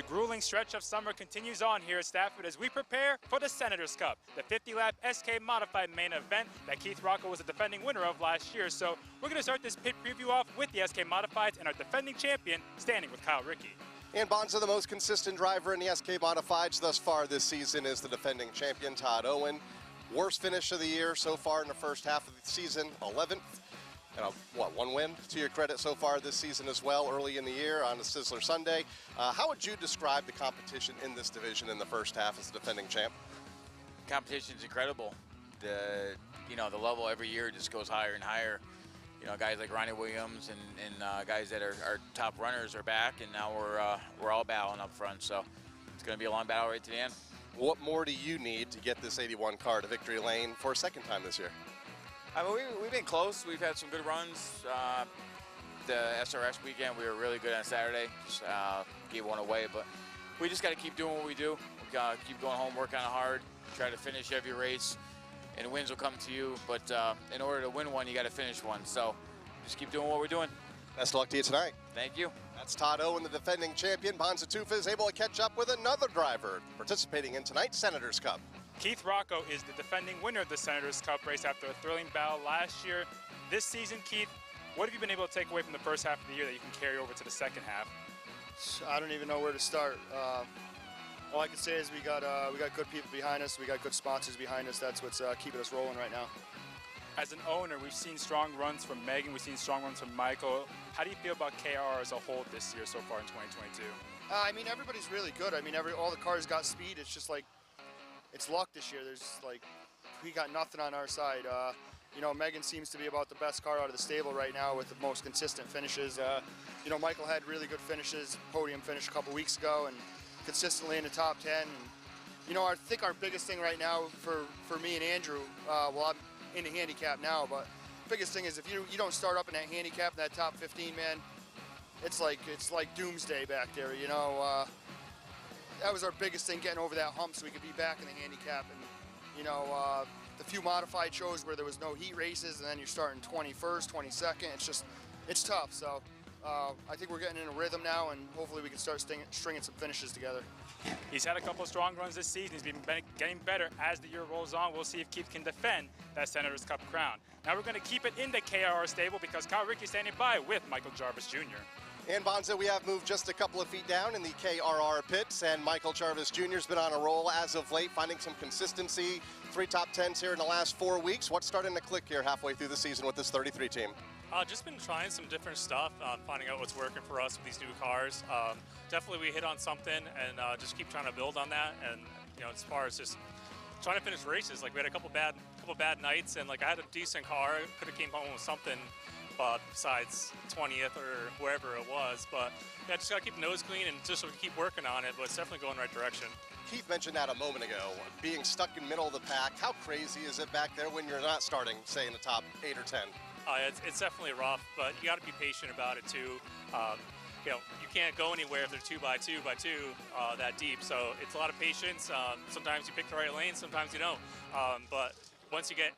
grueling stretch of summer continues on here at Stafford as we prepare for the Senators Cup, the 50-lap SK Modified main event that Keith Rocco was the defending winner of last year. So we're going to start this pit preview off with the SK Modifieds and our defending champion standing with Kyle Rickey. And Bonza, the most consistent driver in the SK Modifieds thus far this season, is the defending champion, Todd Owen. Worst finish of the year so far in the first half of the season, 11th. And one win to your credit so far this season as well, early in the year on the Sizzler Sunday. How would you describe the competition in this division in the first half as the defending champ? Competition's incredible. The level every year just goes higher and higher. You know, guys like Ronnie Williams and guys that are top runners are back, and now we're all battling up front. So it's going to be a long battle right to the end. What more do you need to get this 81 car to victory lane for a second time this year? I mean, we've been close. We've had some good runs. The SRS weekend, we were really good on Saturday. Just gave one away, but we just got to keep doing what we do. We got to keep going home, working hard, try to finish every race, and wins will come to you. But in order to win one, you got to finish one. So just keep doing what we're doing. Best of luck to you tonight. Thank you. That's Todd Owen, the defending champion. Bonza Tufa is able to catch up with another driver participating in tonight's Senators Cup. Keith Rocco is the defending winner of the Senators Cup race after a thrilling battle last year. This season, Keith, what have you been able to take away from the first half of the year that you can carry over to the second half? I don't even know where to start. All I can say is we got good people behind us. We got good sponsors behind us. That's what's keeping us rolling right now. As an owner, we've seen strong runs from Megan. We've seen strong runs from Michael. How do you feel about KR as a whole this year so far in 2022? I mean, everybody's really good. I mean, all the cars got speed. It's just like, it's luck this year. We got nothing on our side. You know, Megan seems to be about the best car out of the stable right now with the most consistent finishes. You know, Michael had really good finishes, podium finish a couple weeks ago, and consistently in the top 10. And, you know, I think our biggest thing right now for me and Andrew, well, I'm in the handicap now, but biggest thing is if you don't start up in that handicap, in that top 15, man, it's like doomsday back there, you know. That was our biggest thing, getting over that hump so we could be back in the handicap. And, you know, the few modified shows where there was no heat races and then you're starting 21st, 22nd, it's tough. So I think we're getting in a rhythm now, and hopefully we can start stringing some finishes together. He's had a couple of strong runs this season. He's been getting better as the year rolls on. We'll see if Keith can defend that Senators Cup crown. Now we're going to keep it in the KRR stable because Kyle Rickey is standing by with Michael Jarvis Jr. And Bonza, we have moved just a couple of feet down in the KRR pits, and Michael Jarvis Jr. has been on a roll as of late, finding some consistency. 3 top 10s here in the last 4 weeks. What's starting to click here halfway through the season with this 33 team? Just been trying some different stuff, finding out what's working for us with these new cars. Definitely we hit on something, and just keep trying to build on that. And you know, as far as just trying to finish races, like we had a couple bad nights, and like I had a decent car, could have came home with something. Besides 20th or wherever it was, but yeah, just gotta keep the nose clean and just keep working on it. But it's definitely going the right direction. Keith mentioned that a moment ago, being stuck in middle of the pack. How crazy is it back there when you're not starting, say, in the top 8 or 10? It's definitely rough, but you got to be patient about it too. You know, you can't go anywhere if they're 2x2 that deep. So it's a lot of patience. Sometimes you pick the right lane, sometimes you don't. But once you get,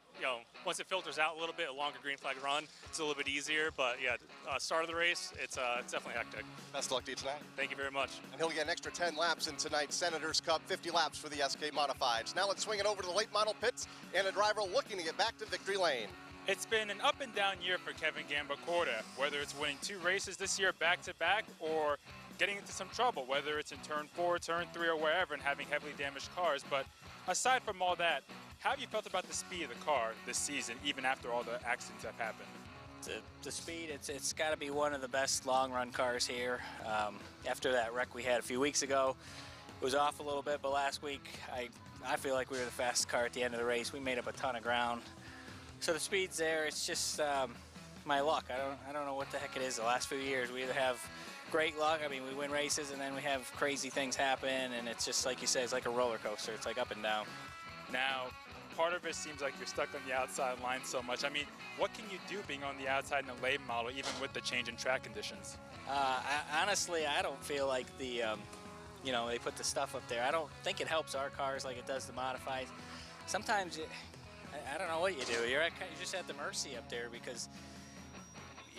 once it filters out a little bit, a longer green flag run, it's a little bit easier. But yeah, start of the race, it's definitely hectic. Best of luck to you tonight. Thank you very much. And he'll get an extra 10 laps in tonight's Senators Cup, 50 laps for the SK Modifieds. Now let's swing it over to the late model pits and a driver looking to get back to victory lane. It's been an up and down year for Kevin Gambacorda, whether it's winning 2 races this year back-to-back or getting into some trouble, whether it's in turn 4, turn 3, or wherever, and having heavily damaged cars. But aside from all that, how have you felt about the speed of the car this season, even after all the accidents that have happened? The speed, it's got to be one of the best long-run cars here. After that wreck we had a few weeks ago, it was off a little bit, but last week I feel like we were the fastest car at the end of the race. We made up a ton of ground. So the speed's there. It's just my luck. I don't know what the heck it is. The last few years, we either have great luck. I mean, we win races and then we have crazy things happen, and it's just like you say, it's like a roller coaster. It's like up and down. Now, part of it seems like you're stuck on the outside line so much. I mean, what can you do being on the outside in the late model, even with the change in track conditions? Honestly, I don't feel like they put the stuff up there. I don't think it helps our cars like it does the modifieds. Sometimes I don't know what you do. You're just at the mercy up there because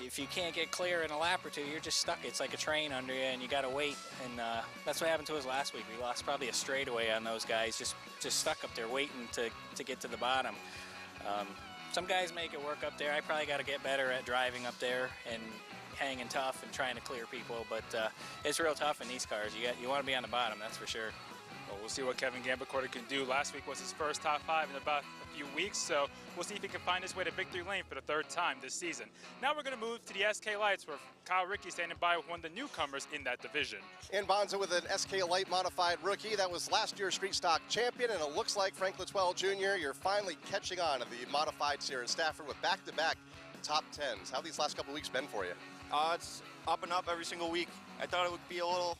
if you can't get clear in a lap or two, you're just stuck. It's like a train under you, and you got to wait. And that's what happened to us last week. We lost probably a straightaway on those guys, just stuck up there waiting to get to the bottom. Some guys make it work up there. I probably got to get better at driving up there and hanging tough and trying to clear people. But it's real tough in these cars. You want to be on the bottom, that's for sure. Well, we'll see what Kevin Gambacorta can do. Last week was his first top 5 in about a few weeks, so we'll see if he can find his way to victory lane for the 3rd time this season. Now we're going to move to the SK Lights, where Kyle Rickey standing by with one of the newcomers in that division. And Bonza with an SK Light modified rookie. That was last year's Street Stock champion, and it looks like Frank Litwell Jr., you're finally catching on to the modifieds here in Stafford with back-to-back top 10s. How have these last couple weeks been for you? It's up and up every single week. I thought it would be a little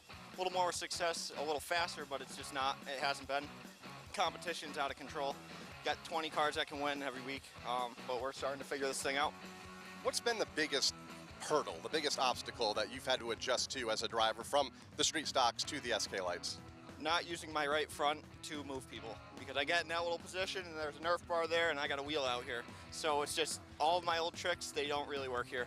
more success, a little faster, but it's just not. It hasn't been. Competition's out of control. Got 20 cars that can win every week, but we're starting to figure this thing out. What's been the biggest hurdle, the biggest obstacle that you've had to adjust to as a driver from the Street Stocks to the SK Lights? Not using my right front to move people, because I get in that little position and there's a Nerf bar there and I got a wheel out here. So it's just all of my old tricks, they don't really work here.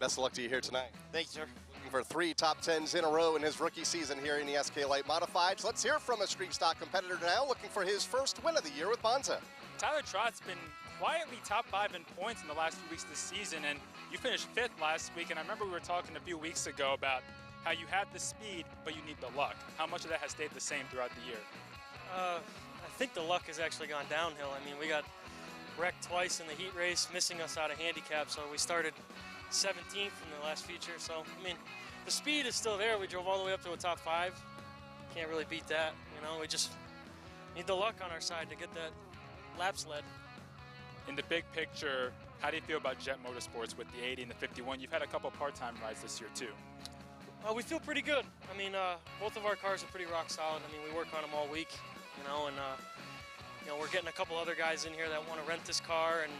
Best of luck to you here tonight. Thanks, sir. Looking for 3 top 10s in a row in his rookie season here in the SK Light Modifieds. Let's hear from a Street Stock competitor now, looking for his first win of the year with Bonza. Tyler Trott's been quietly top 5 in points in the last few weeks of the season, and you finished 5th last week, and I remember we were talking a few weeks ago about how you have the speed, but you need the luck. How much of that has stayed the same throughout the year? I think the luck has actually gone downhill. I mean, we got wrecked twice in the heat race, missing us out of handicap, so we started 17th in the last feature. So, I mean, the speed is still there. We drove all the way up to a top 5. Can't really beat that, you know. We just need the luck on our side to get that laps led. In the big picture, how do you feel about Jet Motorsports with the 80 and the 51? You've had a couple part-time rides this year, too. We feel pretty good. I mean, both of our cars are pretty rock solid. I mean, we work on them all week, you know, and you know, we're getting a couple other guys in here that want to rent this car, and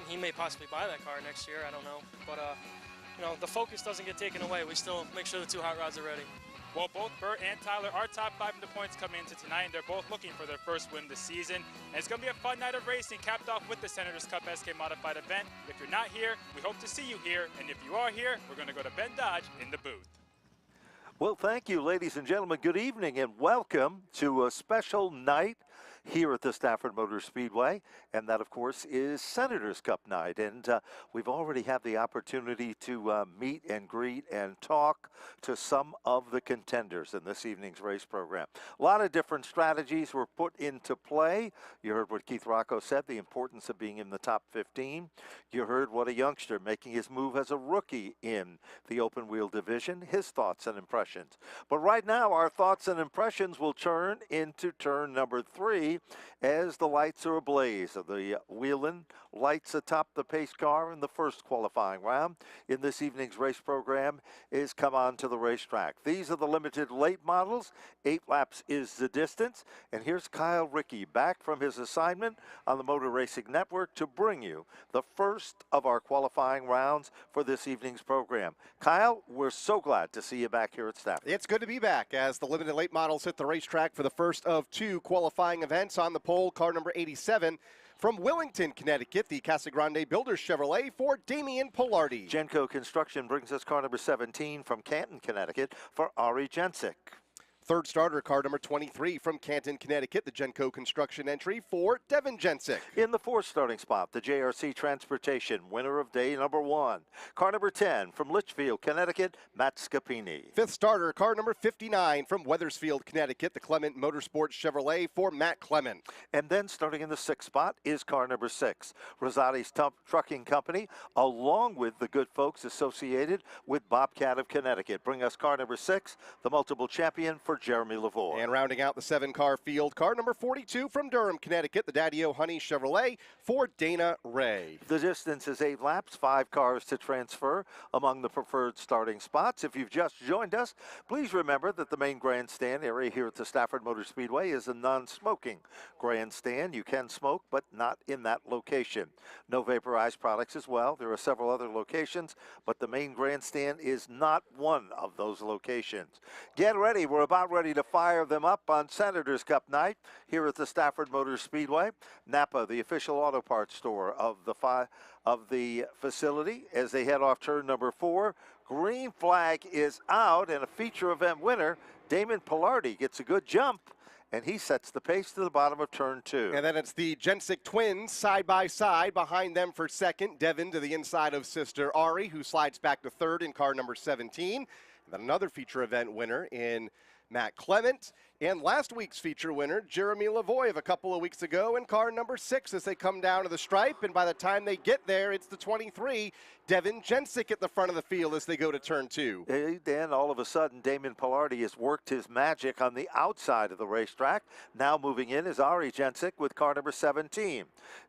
he may possibly buy that car next year. I don't know, but you know, the focus doesn't get taken away. We still make sure the 2 hot rods are ready. Well, both Bert and Tyler are top 5 in the points coming into tonight, and they're both looking for their first win this season. And it's going to be a fun night of racing, capped off with the Senators Cup SK Modified event. If you're not here, we hope to see you here. And if you are here, we're going to go to Ben Dodge in the booth. Well, thank you, ladies and gentlemen. Good evening and welcome to a special night here at the Stafford Motor Speedway, and that, of course, is Senators Cup night. And we've already had the opportunity to meet and greet and talk to some of the contenders in this evening's race program. A lot of different strategies were put into play. You heard what Keith Rocco said, the importance of being in the top 15. You heard what a youngster making his move as a rookie in the open wheel division, his thoughts and impressions. But right now, our thoughts and impressions will turn into turn number 3 as the lights are ablaze. The Whelen lights atop the pace car in the first qualifying round in this evening's race program is come on to the racetrack. These are the limited late models. 8 laps is the distance. And here's Kyle Rickey back from his assignment on the Motor Racing Network to bring you the first of our qualifying rounds for this evening's program. Kyle, we're so glad to see you back here at Stafford. It's good to be back as the limited late models hit the racetrack for the first of 2 qualifying events. On the pole, car number 87 from Willington, Connecticut, the Casa Grande Builders Chevrolet for Damian Polardi. Genco Construction brings us car number 17 from Canton, Connecticut for Ari Jensick. Third starter, car number 23 from Canton, Connecticut, the Genco Construction entry for Devin Jensick. In the 4th starting spot, the JRC Transportation, winner of day number 1. Car number 10 from Litchfield, Connecticut, Matt Scapini. 5th starter, car number 59 from Wethersfield, Connecticut, the Clement Motorsports Chevrolet for Matt Clement. And then starting in the 6th spot is car number 6, Rosati's Trucking Company, along with the good folks associated with Bobcat of Connecticut. Bring us car number 6, the multiple champion for Jeremy Lavoie. And rounding out the 7-car field, car number 42 from Durham, Connecticut, the Daddy-O Honey Chevrolet for Dana Ray. The distance is 8 laps, 5 cars to transfer among the preferred starting spots. If you've just joined us, please remember that the main grandstand area here at the Stafford Motor Speedway is a non-smoking grandstand. You can smoke, but not in that location. No vaporized products as well. There are several other locations, but the main grandstand is not one of those locations. Get ready. We're about about ready to fire them up on Senators Cup night here at the Stafford Motor Speedway. Napa, the official auto parts store of the facility, as they head off turn number 4. Green flag is out, and a feature event winner, Damon Pilardi, gets a good jump, and he sets the pace to the bottom of turn 2. And then it's the Jensic twins side by side. Behind them for second, Devin to the inside of sister Ari, who slides back to third in car number 17. And then another feature event winner in Matt Clement. And last week's feature winner, Jeremy Lavoie, of a couple of weeks ago in car number 6 as they come down to the stripe. And by the time they get there, it's the 23, Devin Jensic at the front of the field as they go to turn 2. Hey, Dan, all of a sudden, Damon Pilardi has worked his magic on the outside of the racetrack. Now moving in is Ari Jensic with car number 17.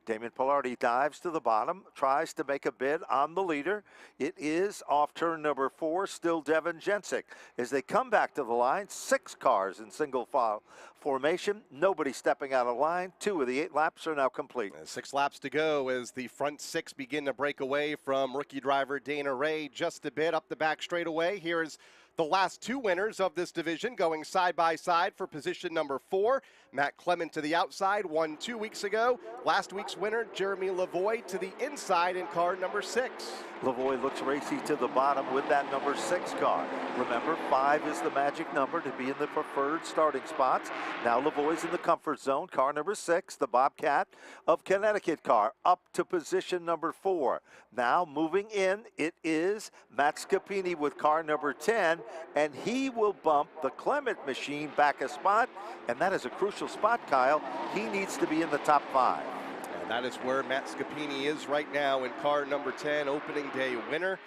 Damon Pilardi dives to the bottom, tries to make a bid on the leader. It is off turn number 4, still Devin Jensic. As they come back to the line, 6 cars in single file formation. Nobody stepping out of line. 2 of the 8 laps are now complete. 6 laps to go as the front 6 begin to break away from rookie driver Dana Ray just a bit up the back straightaway. Here's the last 2 winners of this division going side by side for position number 4. Matt Clement to the outside, won 2 weeks ago. Last week's winner, Jeremy Lavoie, to the inside in car number 6. Lavoie looks racy to the bottom with that number 6 car. Remember, 5 is the magic number to be in the preferred starting spots. Now Lavoie's in the comfort zone. Car number 6, the Bobcat of Connecticut car, up to position number 4. Now moving in, it is Matt Scapini with car number 10, and he will bump the Clement machine back a spot, and that is a crucial spot, Kyle. He needs to be in the top 5. And that is where Matt Scapini is right now in car number 10, opening day winner.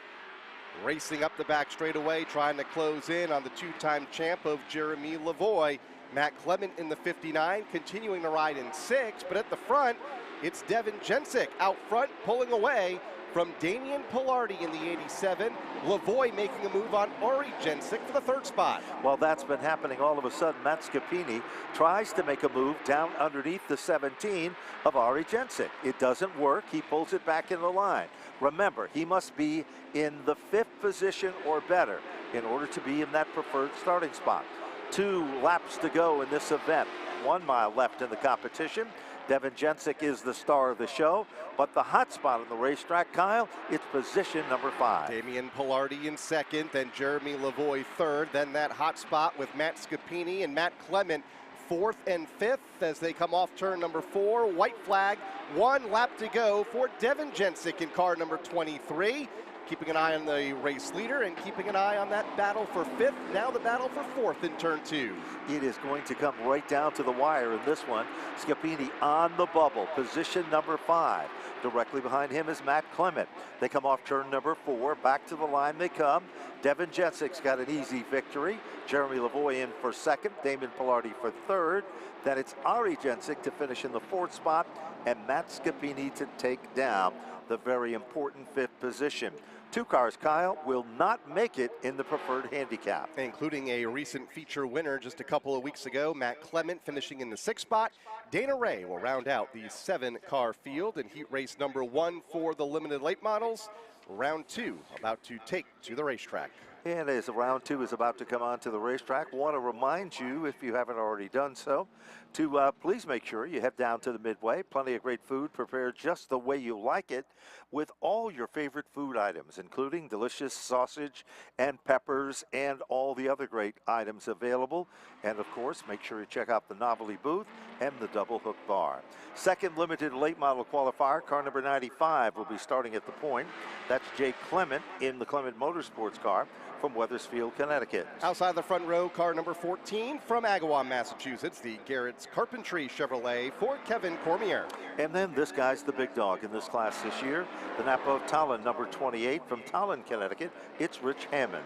Racing up the back straightaway, trying to close in on the 2-time champ of Jeremy Lavoie. Matt Clement in the 59, continuing to ride in 6, but at the front, it's Devin Jensic out front, pulling away from Damon Pilardi in the 87. Lavoie making a move on Ari Jensic for the 3rd spot. Well, that's been happening all of a sudden. Matt Scapini tries to make a move down underneath the 17 of Ari Jensic. It doesn't work. He pulls it back in the line. Remember, he must be in the 5th position or better in order to be in that preferred starting spot. 2 laps to go in this event. 1 mile left in the competition. Devin Jensic is the star of the show, but the hot spot on the racetrack, Kyle, it's position number 5. Damon Pilardi in 2nd, then Jeremy Lavoie 3rd, then that hot spot with Matt Scapini and Matt Clement 4th and 5th as they come off turn number 4. White flag, 1 lap to go for Devin Jensic in car number 23. Keeping an eye on the race leader and keeping an eye on that battle for 5th. Now the battle for 4th in turn 2. It is going to come right down to the wire in this one. Scapini on the bubble, position number 5. Directly behind him is Matt Clement. They come off turn number 4. Back to the line they come. Devin Jensic's got an easy victory. Jeremy Lavoie in for 2nd. Damon Pilardi for 3rd. Then it's Ari Jensic to finish in the 4th spot, and Matt Scapini to take down the very important 5th position. 2 cars, Kyle, will not make it in the preferred handicap. Including a recent feature winner just a couple of weeks ago, Matt Clement finishing in the 6th spot. Dana Ray will round out the 7-car field in heat race number 1 for the limited late models. Round 2 about to take to the racetrack. And as round 2 is about to come on to the racetrack, want to remind you, if you haven't already done so, to please make sure you head down to the Midway. Plenty of great food prepared just the way you like it, with all your favorite food items, including delicious sausage and peppers and all the other great items available. And of course, make sure you check out the novelty booth and the double hook bar. 2nd limited late model qualifier, car number 95, will be starting at the point. That's Jake Clement in the Clement Motorsports car from Wethersfield, Connecticut. Outside the front row, car number 14 from Agawam, Massachusetts, the Garrett's Carpentry Chevrolet for Kevin Cormier. And then this guy's the big dog in this class this year, the Napa of Tallinn, number 28 from Tallinn, Connecticut. It's Rich Hammond.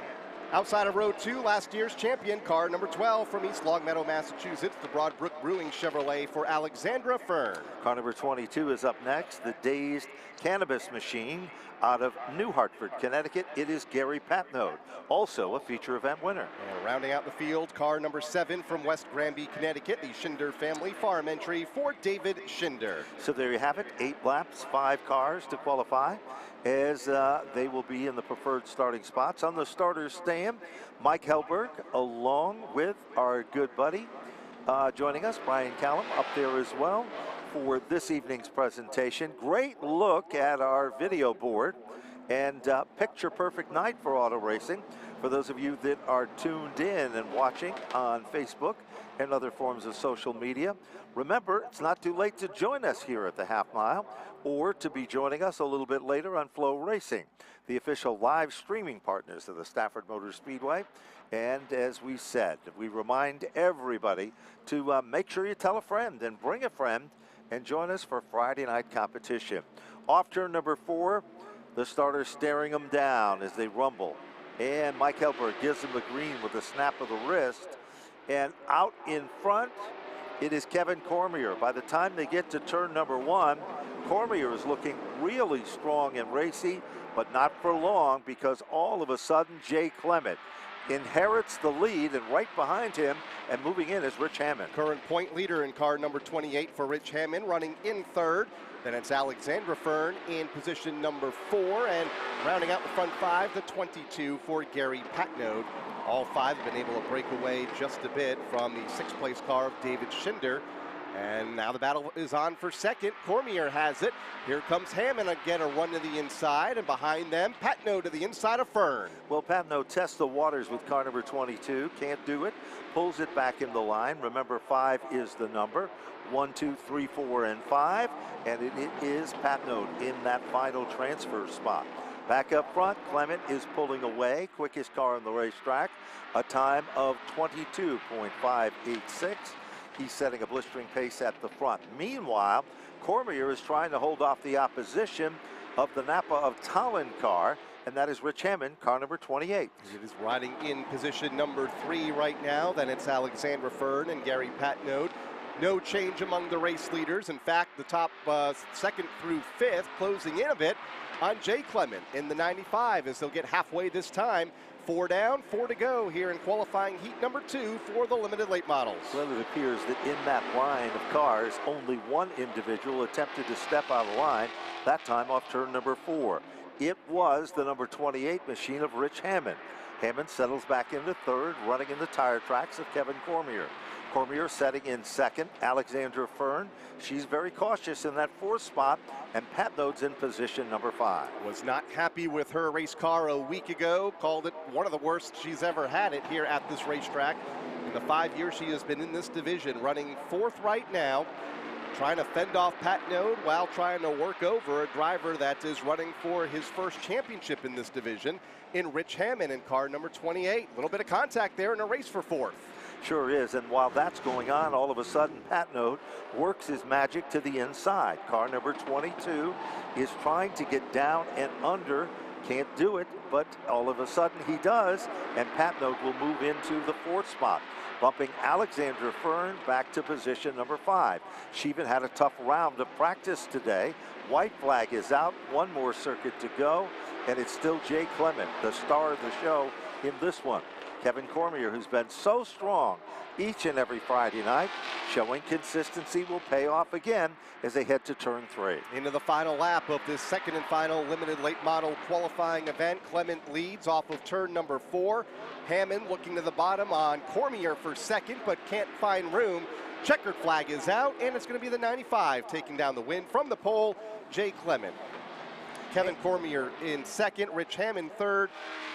Outside of row 2, last year's champion, car number 12 from East Longmeadow, Massachusetts, the Broadbrook Brewing Chevrolet for Alexandra Fern. Car number 22 is up next, the Dazed Cannabis Machine out of New Hartford, Connecticut. It is Gary Patnode, also a feature event winner. And rounding out the field, car number 7 from West Granby, Connecticut, the Schinder family farm entry for David Schinder. So there you have it, 8 laps, 5 cars to qualify. as they will be in the preferred starting spots. On the starters stand, Mike Helberg, along with our good buddy joining us, Brian Callum, up there as well for this evening's presentation. Great look at our video board and picture perfect night for auto racing. For those of you that are tuned in and watching on Facebook and other forms of social media, remember, it's not too late to join us here at the Half Mile or to be joining us a little bit later on Flow Racing, the official live streaming partners of the Stafford Motor Speedway. And as we said, we remind everybody to make sure you tell a friend and bring a friend and join us for Friday night competition. Off turn number 4, the starter staring them down as they rumble. And Mike Helberg gives them the green with a snap of the wrist. And out in front, it is Kevin Cormier. By the time they get to turn number 1, Cormier is looking really strong and racy, but not for long, because all of a sudden Jay Clement inherits the lead, and right behind him and moving in is Rich Hammond. Current point leader in car number 28 for Rich Hammond, running in third. Then it's Alexandra Fern in position number 4, and rounding out the front 5, the 22 for Gary Patnode. All 5 have been able to break away just a bit from the 6th place car of David Schinder. And now the battle is on for second. Cormier has it. Here comes Hammond again, a run to the inside, and behind them, Patnode to the inside of Fern. Well, Patnode tests the waters with car number 22. Can't do it. Pulls it back in the line. Remember, 5 is the number. 1, 2, 3, 4, and 5. And it is Patnode in that final transfer spot. Back up front, Clement is pulling away. Quickest car on the racetrack. A time of 22.586. He's setting a blistering pace at the front. Meanwhile, Cormier is trying to hold off the opposition of the Napa of Tallinn car, and that is Rich Hammond, car number 28. It is riding in position number 3 right now. Then it's Alexandra Fern and Gary Patnode. No change among the race leaders. In fact, the top 2nd through 5th closing in a bit on Jay Clement in the 95 as they'll get halfway this time. 4 down, 4 to go here in qualifying heat number 2 for the limited late models. Well, it appears that in that line of cars, only one individual attempted to step out of line, that time off turn number 4. It was the number 28 machine of Rich Hammond. Hammond settles back into third, running in the tire tracks of Kevin Cormier. Cormier setting in second. Alexandra Fern, she's very cautious in that 4th spot, and Patnode's in position number 5. Was not happy with her race car a week ago, called it one of the worst she's ever had it here at this racetrack. In the 5 years she has been in this division, running 4th right now, trying to fend off Patnode while trying to work over a driver that is running for his first championship in this division in Rich Hammond in car number 28. A little bit of contact there in a race for 4th. Sure is, and while that's going on, all of a sudden Patnode works his magic to the inside. Car number 22 is trying to get down and under, can't do it, but all of a sudden he does, and Patnode will move into the 4th spot, bumping Alexandra Fern back to position number 5. She even had a tough round of practice today. White flag is out, one more circuit to go, and it's still Jay Clement, the star of the show in this one. Kevin Cormier, who's been so strong each and every Friday night, showing consistency, will pay off again as they head to turn 3. Into the final lap of this 2nd and final limited late model qualifying event. Clement leads off of turn number 4. Hammond looking to the bottom on Cormier for 2nd, but can't find room. Checkered flag is out, and it's going to be the 95 taking down the win from the pole, Jay Clement. Kevin Cormier in 2nd, Rich Hammond 3rd,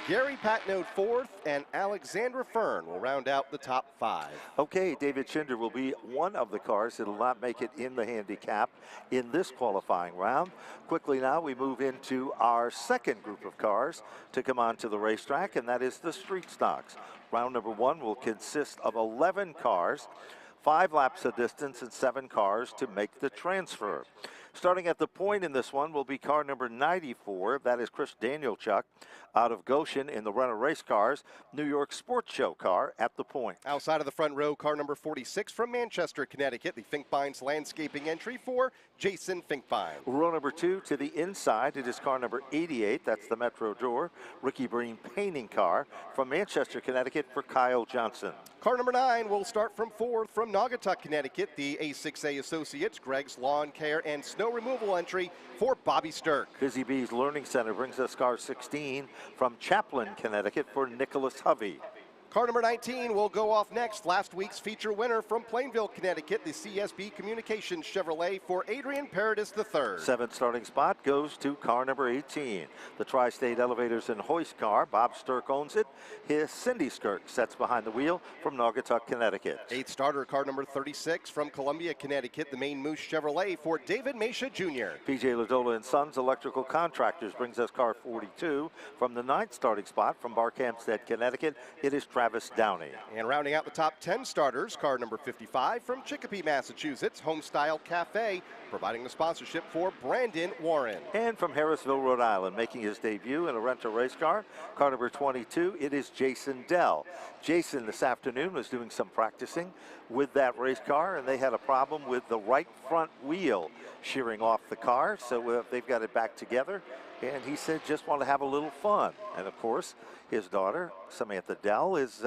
Gary Patnode 4th, and Alexandra Fern will round out the top 5. Okay, David Schinder will be one of the cars that will not make it in the handicap in this qualifying round. Quickly now, we move into our 2nd group of cars to come onto the racetrack, and that is the street stocks. Round number 1 will consist of 11 cars, 5 laps of distance, and 7 cars to make the transfer. Starting at the point in this one will be car number 94. That is Chris Danielchuk out of Goshen in the Renner Race Cars New York Sports Show car at the point. Outside of the front row, car number 46 from Manchester, Connecticut, the Finkbines landscaping entry for Jason Finkbine. Row number 2 to the inside, it is car number 88. That's the Metro Door Ricky Breen painting car from Manchester, Connecticut for Kyle Johnson. Car number 9 will start from 4th from Naugatuck, Connecticut, the A6A Associates, Greg's Lawn Care and Snow no removal entry for Bobby Sturck. Busy Bees Learning Center brings us car 16 from Chaplin, Connecticut for Nicholas Hovey. Car number 19 will go off next. Last week's feature winner from Plainville, Connecticut, the CSB Communications Chevrolet for Adrian Paradis III. 7th starting spot goes to car number 18. The Tri-State Elevators and Hoist car. Bob Sturck owns it. His Cindy Sturck sets behind the wheel from Naugatuck, Connecticut. 8th starter, car number 36 from Columbia, Connecticut, the Maine Moose Chevrolet for David Mesha Jr. PJ Ladola and Sons Electrical Contractors brings us car 42 from the 9th starting spot from Barkhamsted, Connecticut. It is Travis Downey. And rounding out the top 10 starters, car number 55 from Chicopee, Massachusetts, Homestyle Cafe, providing the sponsorship for Brandon Warren. And from Harrisville, Rhode Island, making his debut in a rental race car number 22, it is Jason Dell. Jason this afternoon was doing some practicing with that race car, and they had a problem with the right front wheel shearing off the car, so they've got it back together. And he said, just want to have a little fun. And of course, his daughter, Samantha Dell, is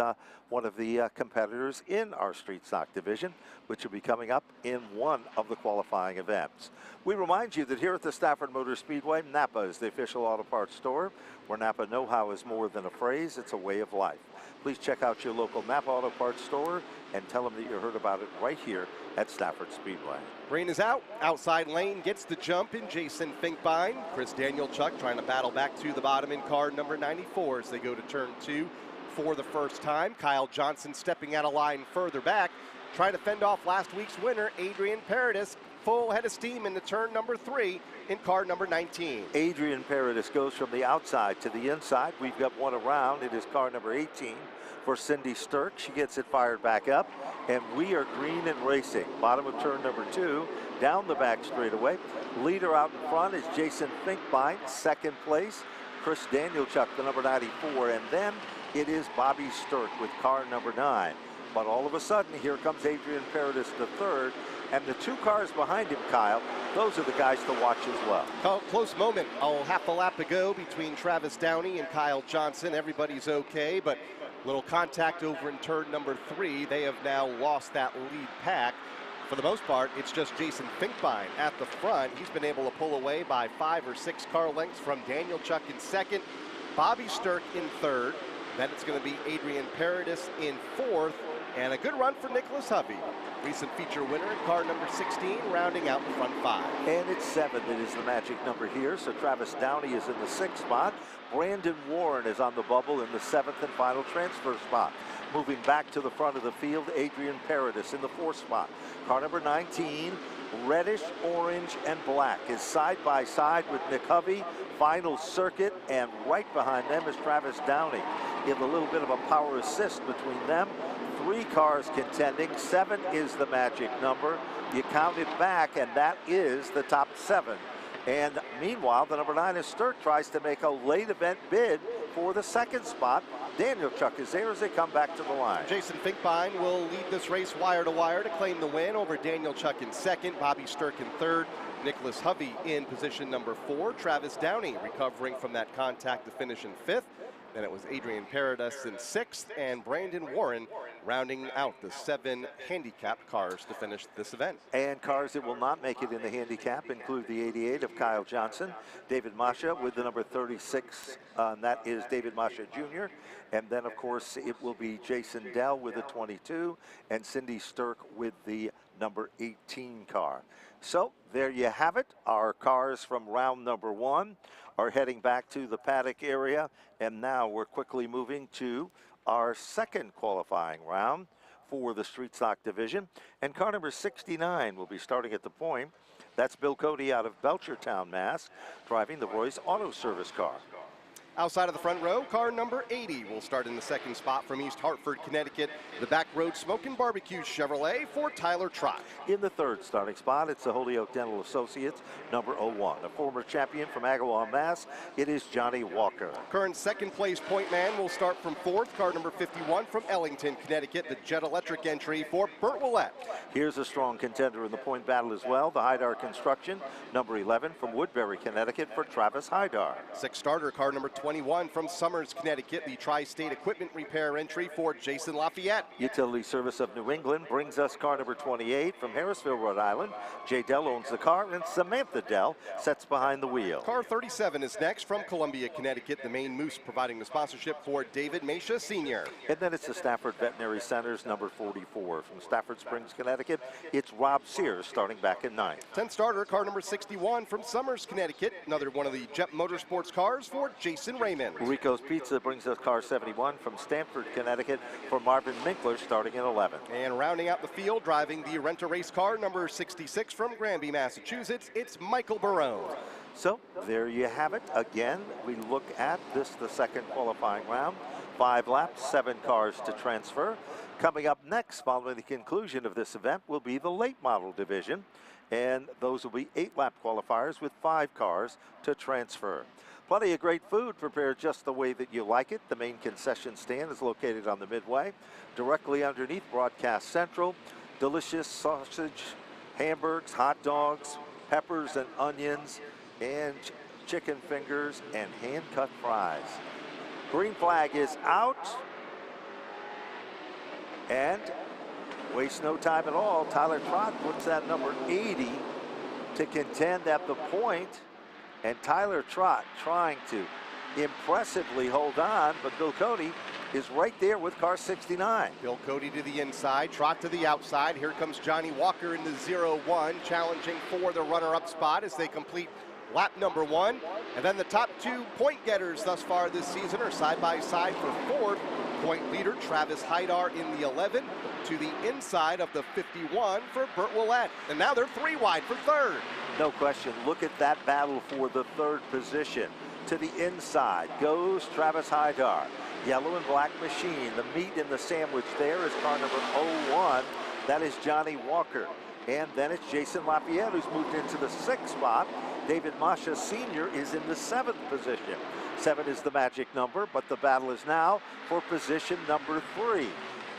one of the competitors in our street stock division, which will be coming up in one of the qualifying events. We remind you that here at the Stafford Motor Speedway, Napa is the official auto parts store, where Napa know-how is more than a phrase, it's a way of life. Please check out your local Napa Auto Parts store and tell them that you heard about it right here at Stafford Speedway. Rain is out. Outside lane gets the jump in Jason Finkbein. Chris Danielchuk trying to battle back to the bottom in car number 94 as they go to turn 2 for the first time. Kyle Johnson stepping out of line further back, trying to fend off last week's winner, Adrian Paradis. Full head of steam into turn number 3 in car number 19. Adrian Paradis goes from the outside to the inside. We've got one around. It is car number 18 for Cindy Sturck. She gets it fired back up, and we are green and racing. Bottom of turn number 2, down the back straightaway. Leader out in front is Jason Finkbein, second place. Chris Danielchuk, the number 94, and then it is Bobby Sturck with car number 9. But all of a sudden, here comes Adrian Paradis the third, and the 2 cars behind him, Kyle, those are the guys to watch as well. Close moment. Half a lap to go between Travis Downey and Kyle Johnson. Everybody's okay, but little contact over in turn number 3. They have now lost that lead pack. For the most part, it's just Jason Finkbein at the front. He's been able to pull away by 5 or 6 car lengths from Danielchuk in second, Bobby Sturck in third. Then it's going to be Adrian Paradis in fourth, and a good run for Nicholas Hovey. Recent feature winner in car number 16, rounding out the front 5. And it's 7 that is the magic number here, so Travis Downey is in the 6th spot. Brandon Warren is on the bubble in the 7th and final transfer spot. Moving back to the front of the field, Adrian Paradis in the 4th spot. Car number 19, reddish, orange, and black, is side by side with Nick Hovey. Final circuit, and right behind them is Travis Downey. You have a little bit of a power assist between them. 3 cars contending. 7 is the magic number. You count it back, and that is the top 7. And meanwhile, the number 9 is Sturck, tries to make a late event bid for the 2nd spot. Danielchuk is there as they come back to the line. Jason Finkbein will lead this race wire to wire to claim the win over Danielchuk in 2nd, Bobby Sturck in 3rd, Nicholas Hovey in position number 4, Travis Downey recovering from that contact to finish in 5th. Then it was Adrian Paradis in 6th, and Brandon Warren rounding out the 7 handicapped cars to finish this event. And cars that will not make it in the handicap include the 88 of Kyle Johnson, David Masha with the number 36, and that is David Masha Jr. And then, of course, it will be Jason Dell with the 22, and Cindy Sturck with the number 18 car. So there you have it. Our cars from round number 1 are heading back to the paddock area, and now we're quickly moving to our 2nd qualifying round for the street stock division. And car number 69 will be starting at the point. That's Bill Cody out of Belchertown, Mass, driving the Royce Auto Service car. Outside of the front row, car number 80 will start in the 2nd spot from East Hartford, Connecticut. The back road Smokin' Barbecue Chevrolet for Tyler Trott. In the 3rd starting spot, it's the Holyoke Dental Associates, number 01. A former champion from Agawam, Mass, it is Johnny Walker. Current 2nd place point man will start from 4th, car number 51 from Ellington, Connecticut, the Jet Electric entry for Burt Willett. Here's a strong contender in the point battle as well, the Hydar Construction, number 11 from Woodbury, Connecticut for Travis Hydar. 6th starter, car number 20 21 from Somers, Connecticut, the Tri-State Equipment Repair entry for Jason Lafayette. Utility Service of New England brings us car number 28 from Harrisville, Rhode Island. Jay Dell owns the car, and Samantha Dell sets behind the wheel. Car 37 is next from Columbia, Connecticut, the Maine Moose providing the sponsorship for David Masha Sr. And then it's the Stafford Veterinary Center's number 44. From Stafford Springs, Connecticut, it's Rob Sears starting back at 9th. 10th starter, car number 61 from Somers, Connecticut, another one of the Jet Motorsports cars for Jason Raymond. Rico's Pizza brings us car 71 from Stamford, Connecticut for Marvin Minkler starting at 11. And rounding out the field, driving the rent-a-race car number 66 from Granby, Massachusetts, it's Michael Barone. So there you have it. Again, we look at this, the second qualifying round. 5 laps, 7 cars to transfer. Coming up next, following the conclusion of this event, will be the late model division. And those will be 8-lap qualifiers with 5 cars to transfer. Plenty of great food prepared just the way that you like it. The main concession stand is located on the midway, directly underneath Broadcast Central. Delicious sausage, hamburgers, hot dogs, peppers and onions, and chicken fingers and hand-cut fries. Green flag is out. And waste no time at all. Tyler Trott puts that number 80 to contend at the point. And Tyler Trott trying to impressively hold on, but Bill Cody is right there with car 69. Bill Cody to the inside, Trott to the outside. Here comes Johnny Walker in the 0-1, challenging for the runner-up spot as they complete lap number 1. And then the top 2 point getters thus far this season are side by side for 4th. Point leader Travis Haidar in the 11 to the inside of the 51 for Burt Willett. And now they're 3 wide for 3rd. No question. Look at that battle for the 3rd position. To the inside goes Travis Haidar. Yellow and black machine. The meat in the sandwich there is car number 01. That is Johnny Walker. And then it's Jason Lafayette, who's moved into the 6th spot. David Masha Sr. is in the 7th position. 7 is the magic number, but the battle is now for position number 3.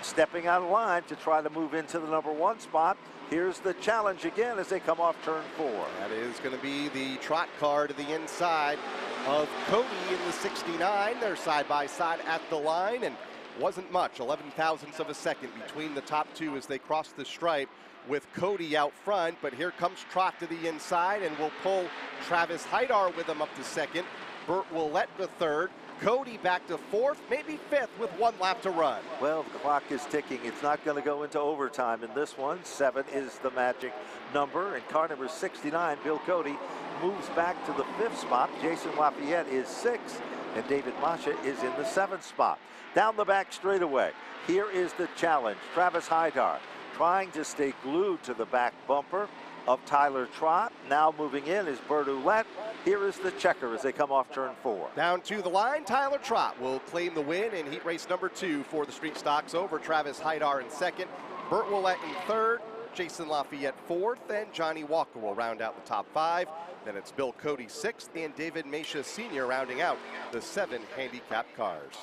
Stepping out of line to try to move into the number 1 spot. Here's the challenge again as they come off turn 4. That is going to be the Trot car to the inside of Cody in the 69. They're side by side at the line, and wasn't much, 11 thousandths of a second between the top 2 as they cross the stripe with Cody out front. But here comes Trot to the inside, and will pull Travis Haidar with him up to 2nd. Burt Willett to 3rd. Cody back to 4th, maybe 5th with 1 lap to run. Well, the clock is ticking. It's not going to go into overtime in this one. 7 is the magic number, and car number 69, Bill Cody, moves back to the 5th spot. Jason Lafayette is 6th, and David Masha is in the 7th spot. Down the back straightaway, here is the challenge. Travis Haidar trying to stay glued to the back bumper of Tyler Trott. Now moving in is Burt Willett. Here is the checker as they come off turn 4. Down to the line, Tyler Trott will claim the win in heat race number 2 for the Street Stocks over Travis Haidar in 2nd, Burt Willett in 3rd, Jason Lafayette 4th, and Johnny Walker will round out the top 5. Then it's Bill Cody 6th and David Masha Sr. rounding out the 7 handicapped cars.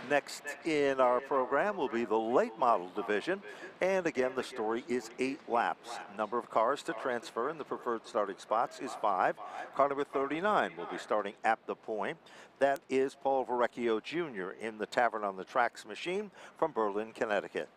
Next in our program will be the late model division. And again, the story is 8 laps. Number of cars to transfer in the preferred starting spots is 5. Car number 39 will be starting at the point. That is Paul Verrecchio Jr. in the Tavern on the Tracks machine from Berlin, Connecticut.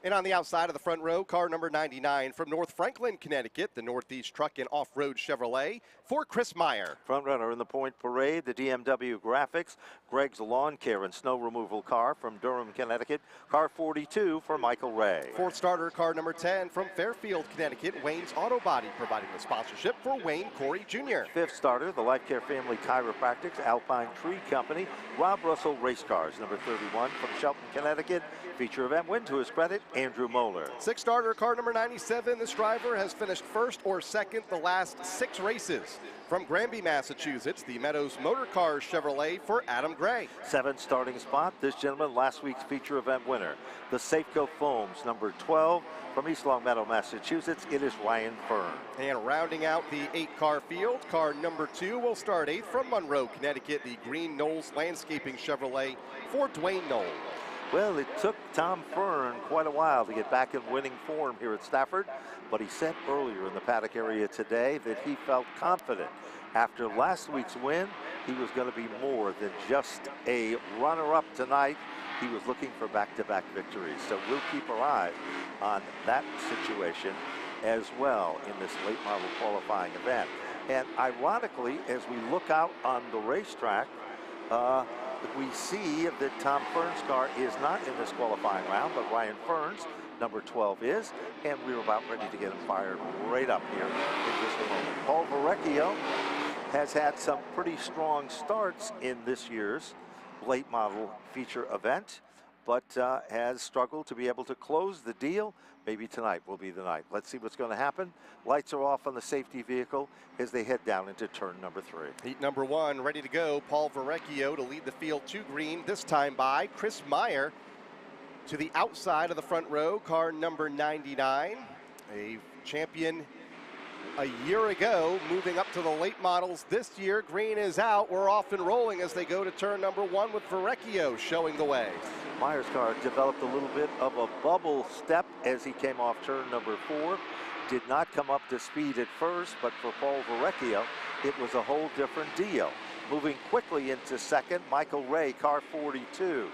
And on the outside of the front row, car number 99 from North Franklin, Connecticut, the Northeast Truck and Off-Road Chevrolet for Chris Meyer. Front runner in the point parade, the DMW Graphics, Greg's Lawn Care and Snow Removal car from Durham, Connecticut, car 42 for Michael Ray. 4th starter, car number 10 from Fairfield, Connecticut, Wayne's Auto Body providing the sponsorship for Wayne Corey Jr. 5th starter, the Life Care Family Chiropractics, Alpine Tree Company, Rob Russell Race Cars, number 31 from Shelton, Connecticut. Feature event win to his credit, Andrew Moeller. 6th starter, car number 97. This driver has finished 1st or 2nd the last 6 races. From Granby, Massachusetts, the Meadows Motor Cars Chevrolet for Adam Gray. 7th starting spot, this gentleman, last week's feature event winner. The Safeco Foams, number 12 from East Longmeadow, Massachusetts. It is Ryan Fern. And rounding out the 8-car field, car number 2 will start 8th from Monroe, Connecticut, the Green Knolls Landscaping Chevrolet for Dwayne Knoll. Well, it took Tom Fern quite a while to get back in winning form here at Stafford, but he said earlier in the paddock area today that he felt confident. After last week's win, he was going to be more than just a runner-up tonight. He was looking for back-to-back victories. So we'll keep our eye on that situation as well in this late model qualifying event. And ironically, as we look out on the racetrack, we see that Tom Fern's car is not in this qualifying round, but Ryan Fern's number 12 is, and we're about ready to get him fired right up here in just a moment. Paul Verrecchio has had some pretty strong starts in this year's late model feature event, but has struggled to be able to close the deal. Maybe tonight will be the night. Let's see what's going to happen. Lights are off on the safety vehicle as they head down into turn number 3. Heat number 1 ready to go. Paul Verrecchio to lead the field to green, this time by Chris Meyer to the outside of the front row, car number 99, a champion a year ago, moving up to the late models this year. Green is out. We're off and rolling as they go to turn number 1 with Verrecchio showing the way. Meyer's car developed a little bit of a bubble step as he came off turn number 4. Did not come up to speed at first, but for Paul Verrecchio, it was a whole different deal. Moving quickly into second, Michael Ray, car 42,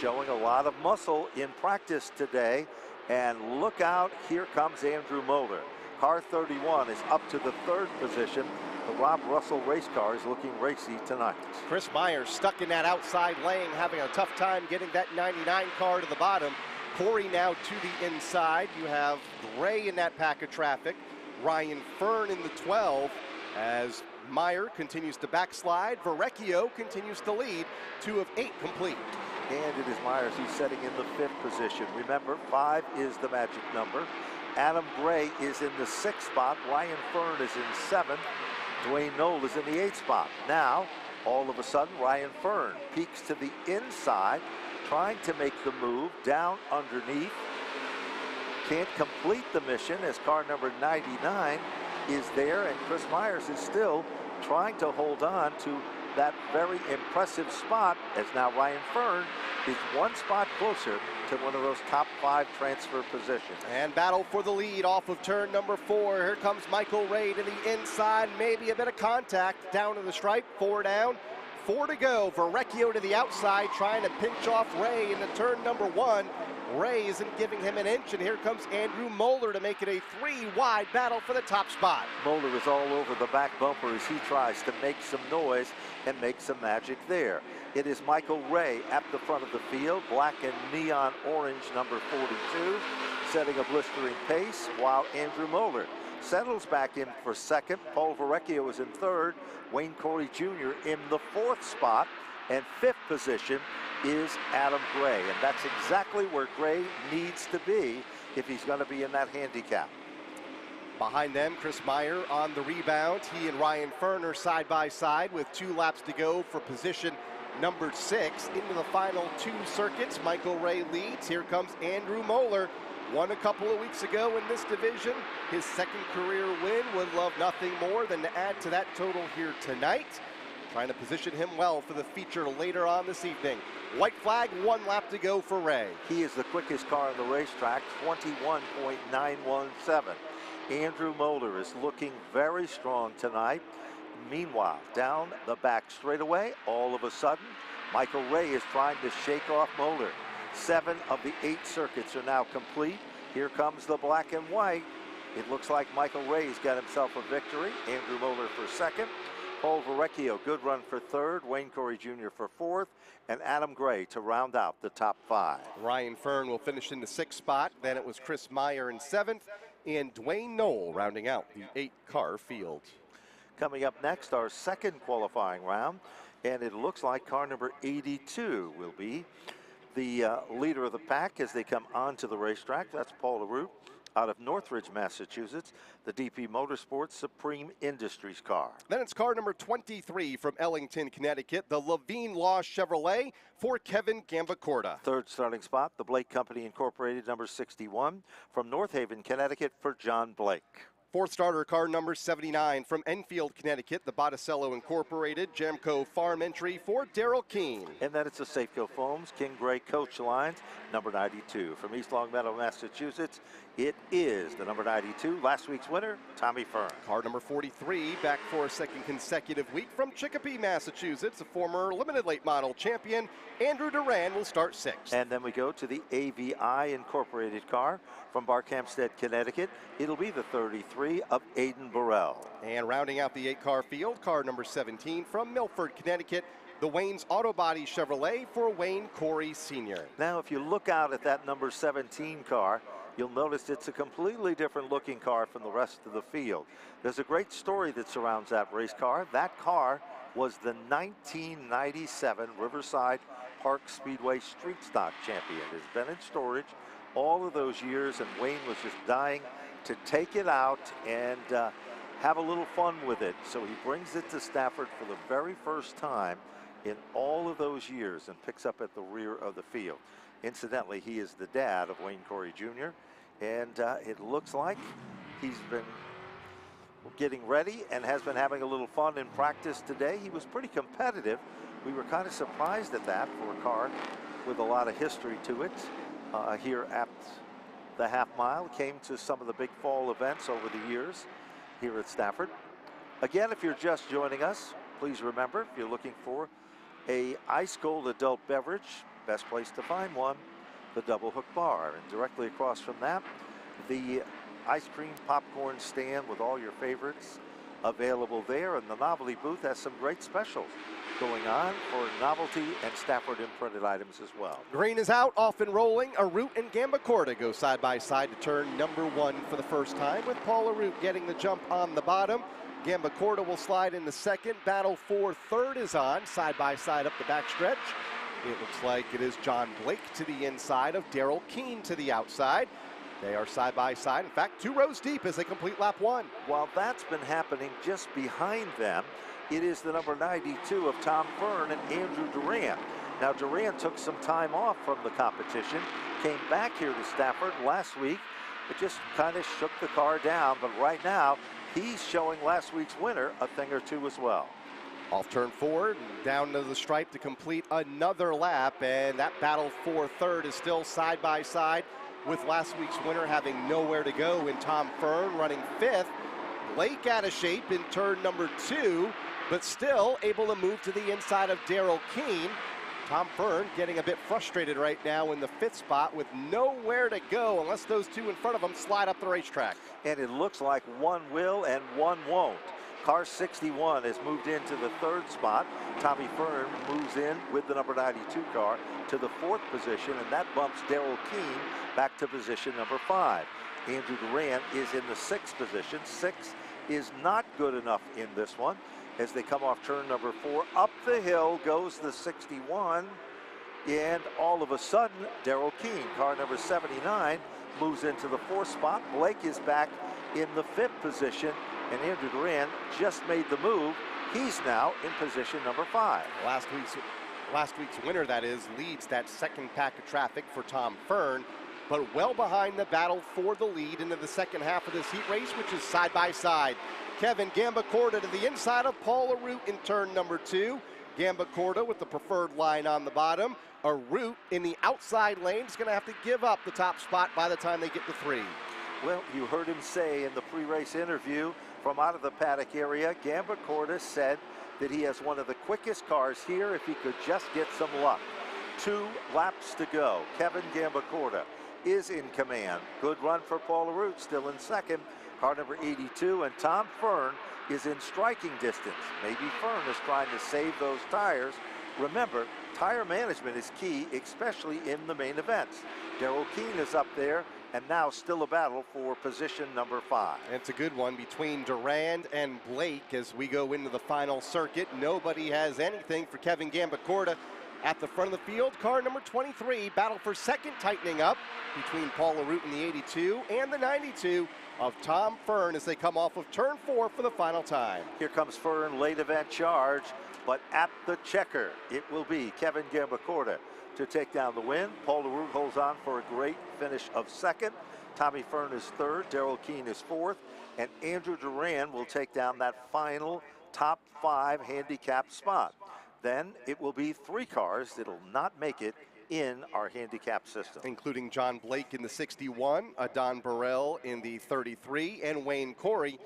showing a lot of muscle in practice today. And look out, here comes Andrew Moeller. Car 31 is up to the 3rd position. The Rob Russell race car is looking racy tonight. Chris Meyer stuck in that outside lane, having a tough time getting that 99 car to the bottom. Corey now to the inside. You have Gray in that pack of traffic. Ryan Fern in the 12 as Meyer continues to backslide. Verrecchio continues to lead. 2 of 8 complete. And it is Myers who's setting in the 5th position. Remember, 5 is the magic number. Adam Gray is in the 6th spot. Ryan Fern is in 7th. Dwayne Knoll is in the 8th spot. Now, all of a sudden, Ryan Fern peeks to the inside, trying to make the move down underneath. Can't complete the mission as car number 99 is there, and Chris Myers is still trying to hold on to that very impressive spot, as now Ryan Fern is 1 spot closer to one of those top 5 transfer positions. And battle for the lead off of turn number 4. Here comes Michael Ray to the inside. Maybe a bit of contact down to the stripe. 4 down, 4 to go. Verrecchio to the outside, trying to pinch off Ray into turn number 1. Ray isn't giving him an inch, and here comes Andrew Moeller to make it a 3-wide battle for the top spot. Moeller is all over the back bumper as he tries to make some noise and make some magic there. It is Michael Ray at the front of the field, black and neon orange number 42, setting a blistering pace, while Andrew Moeller settles back in for 2nd. Paul Verrecchio is in 3rd. Wayne Corey Jr. in the 4th spot, and 5th position is Adam Gray, and that's exactly where Gray needs to be if he's going to be in that handicap. Behind them, Chris Meyer on the rebound. He and Ryan Fern are side by side with 2 laps to go for position number 6. Into the final 2 circuits, Michael Ray leads. Here comes Andrew Moeller. Won a couple of weeks ago in this division. His 2nd career win. Would love nothing more than to add to that total here tonight. Trying to position him well for the feature later on this evening. White flag, 1 lap to go for Ray. He is the quickest car on the racetrack, 21.917. Andrew Moeller is looking very strong tonight. Meanwhile, down the back straightaway, all of a sudden, Michael Ray is trying to shake off Moeller. 7 of the 8 circuits are now complete. Here comes the black and white. It looks like Michael Ray's got himself a victory. Andrew Moeller for 2nd. Paul Verrecchio, good run for 3rd. Wayne Corey Jr. for 4th. And Adam Gray to round out the top 5. Ryan Fern will finish in the 6th spot. Then it was Chris Meyer in 7th. And Dwayne Knoll rounding out the 8-car field. Coming up next, our 2nd qualifying round. And it looks like car number 82 will be the leader of the pack as they come onto the racetrack. That's Paul LaRue out of Northridge, Massachusetts, the DP Motorsports Supreme Industries car. Then it's car number 23 from Ellington, Connecticut, the Levine Law Chevrolet for Kevin Gambacorta. 3rd starting spot, the Blake Company Incorporated, number 61, from North Haven, Connecticut, for John Blake. Fourth starter, car number 79 from Enfield, Connecticut, the Botticello Incorporated Jamco Farm entry for Daryl Keene. And then it's the Safeco Foams King Gray Coach Lines, number 92. From East Longmeadow, Massachusetts, it is the number 92, last week's winner, Tommy Fern. Car number 43, back for a second consecutive week from Chicopee, Massachusetts, a former limited late model champion, Andrew Duran will start sixth. And then we go to the AVI Incorporated car from Barkhamsted, Connecticut. It'll be the 33 of Aiden Burrell. And rounding out the 8-car field, car number 17 from Milford, Connecticut, the Wayne's Auto Body Chevrolet for Wayne Corey Sr. Now, if you look out at that number 17 car, you'll notice it's a completely different looking car from the rest of the field. There's a great story that surrounds that race car. That car was the 1997 Riverside Park Speedway Street Stock champion. It's been in storage all of those years, and Wayne was just dying to take it out and have a little fun with it. So he brings it to Stafford for the very first time in all of those years and picks up at the rear of the field. Incidentally, he is the dad of Wayne Corey Jr., and it looks like he's been getting ready and has been having a little fun in practice today. He was pretty competitive. We were kind of surprised at that for a car with a lot of history to it. Here at the half mile, came to some of the big fall events over the years here at Stafford. Again, if you're just joining us, please remember, if you're looking for a ice cold adult beverage, best place to find one, the Double Hook Bar. And directly across from that, the ice cream popcorn stand with all your favorites available there. And the novelty booth has some great specials going on for novelty and Stafford imprinted items as well. Green is out, off and rolling. Arute and Gambacorta go side by side to turn number 1 for the first time, with Paul Arute getting the jump on the bottom. Gambacorta will slide in the second. Battle for third is on, side by side up the backstretch. It looks like it is John Blake to the inside of Daryl Keene to the outside. They are side by side, in fact, 2 rows deep as they complete lap 1. While that's been happening just behind them, it is the number 92 of Tom Fern and Andrew Duran. Now, Duran took some time off from the competition, came back here to Stafford last week. It just kind of shook the car down, but right now, he's showing last week's winner a thing or two as well. Off turn 4, and down to the stripe to complete another lap, and that battle for third is still side by side, with last week's winner having nowhere to go in Tom Fern running 5th. Blake out of shape in turn number 2, but still able to move to the inside of Daryl Keene. Tom Fern getting a bit frustrated right now in the 5th spot with nowhere to go unless those 2 in front of him slide up the racetrack. And it looks like one will and one won't. Car 61 has moved into the 3rd spot. Tommy Fern moves in with the number 92 car to the 4th position, and that bumps Daryl Keene back to position number 5. Andrew Duran is in the 6th position. 6 is not good enough in this one. As they come off turn number 4, up the hill goes the 61, and all of a sudden, Daryl Keene, car number 79, moves into the 4th spot. Blake is back in the 5th position, and Andrew Duran just made the move. He's now in position number 5. Last week's winner, that is, leads that second pack of traffic for Tom Fern, but well behind the battle for the lead into the second half of this heat race, which is side by side. Kevin Gambacorta to the inside of Paul Arute in turn number 2. Gambacorta with the preferred line on the bottom. Arute in the outside lane is going to have to give up the top spot by the time they get to 3. Well, you heard him say in the pre-race interview from out of the paddock area, Gambacorta said that he has one of the quickest cars here if he could just get some luck. 2 laps to go. Kevin Gambacorta is in command. Good run for Paul Arute, still in second. Car number 82, and Tom Fern is in striking distance. Maybe Fern is trying to save those tires. Remember, tire management is key, especially in the main events. Daryl Keene is up there, and now still a battle for position number 5. It's a good one between Durand and Blake as we go into the final circuit. Nobody has anything for Kevin Gambacorta. At the front of the field, car number 23, battle for second, tightening up between Paul Arute in the 82 and the 92 of Tom Fern as they come off of turn 4 for the final time. Here comes Fern, late event charge, but at the checker, it will be Kevin Gambacorta to take down the win. Paul Arute holds on for a great finish of second. Tommy Fern is third, Darrell Keene is fourth, and Andrew Duran will take down that final top 5 handicap spot. Then it will be 3 cars that'll not make it in our handicap system, including John Blake in the 61, Don Burrell in the 33, and Wayne Corey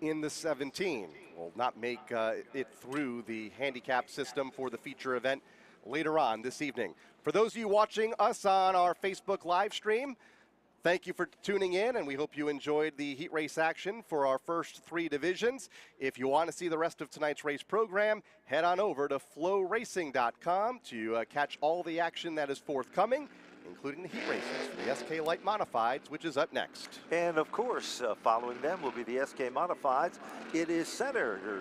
in the 17. Will not make it through the handicap system for the feature event later on this evening. For those of you watching us on our Facebook live stream, thank you for tuning in, and we hope you enjoyed the heat race action for our first 3 divisions. If you want to see the rest of tonight's race program, head on over to flowracing.com to catch all the action that is forthcoming, including the heat races for the SK Light Modifieds, which is up next. And of course, following them will be the SK Modifieds. It is Senators